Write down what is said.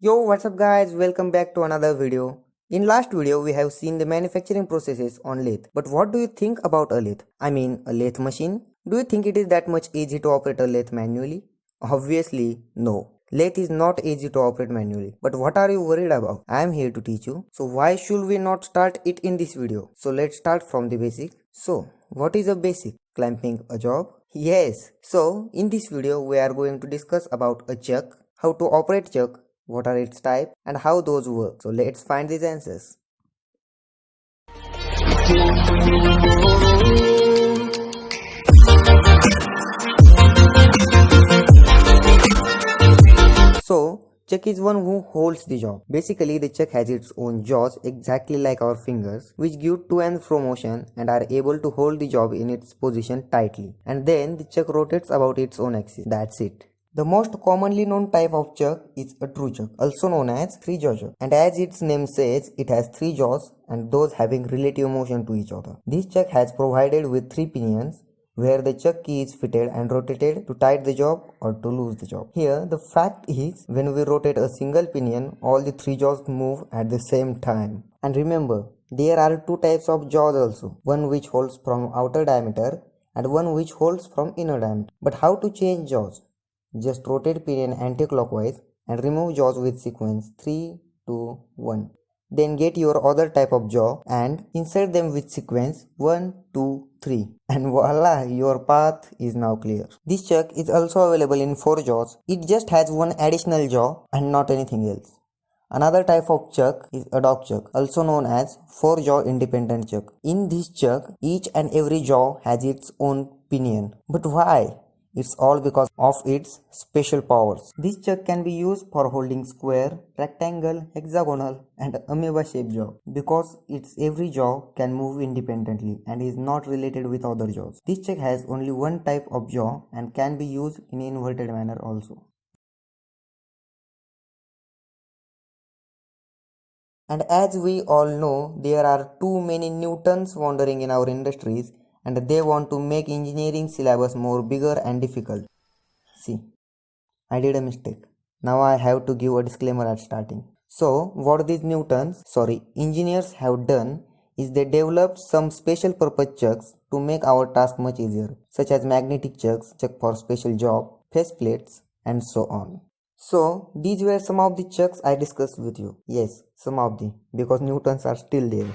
Yo, what's up guys? Welcome back to another video. In last video, we have seen the manufacturing processes on lathe. But what do you think about a lathe? I mean, a lathe machine? Do you think it is that much easy to operate a lathe manually? Obviously, no. Lathe is not easy to operate manually. But what are you worried about? I am here to teach you. So why should we not start it in this video? So let's start from the basic. So, what is a basic? Clamping a job? Yes. So, in this video, we are going to discuss about a chuck, how to operate chuck, what are its types, and how those work. So let's find these answers. So, chuck is one who holds the job. Basically, the chuck has its own jaws exactly like our fingers, which give to and fro motion and are able to hold the job in its position tightly. And then the chuck rotates about its own axis. That's it. The most commonly known type of chuck is a true chuck, also known as three-jaw chuck. And as its name says, it has three jaws and those having relative motion to each other. This chuck has provided with three pinions, where the chuck key is fitted and rotated to tight the job or to loose the job. Here, the fact is, when we rotate a single pinion, all the three jaws move at the same time. And remember, there are two types of jaws also, one which holds from outer diameter and one which holds from inner diameter. But how to change jaws? Just rotate pinion anti-clockwise and remove jaws with sequence 3, 2, 1. Then get your other type of jaw and insert them with sequence 1, 2, 3. And voila, your path is now clear. This chuck is also available in 4 jaws. It just has one additional jaw and not anything else. Another type of chuck is a dog chuck, also known as 4-jaw independent chuck. In this chuck, each and every jaw has its own pinion. But why? It's all because of its special powers. This chuck can be used for holding square, rectangle, hexagonal and amoeba shaped jaw because its every jaw can move independently and is not related with other jaws. This chuck has only one type of jaw and can be used in inverted manner also. And as we all know, there are too many Newtons wandering in our industries and they want to make engineering syllabus more bigger and difficult. See, I did a mistake. Now I have to give a disclaimer at starting. So, what these engineers have done is they developed some special purpose chucks to make our task much easier, such as magnetic chucks, chuck for special job, face plates, and so on. So, these were some of the chucks I discussed with you. Yes, some of the, because Newtons are still there.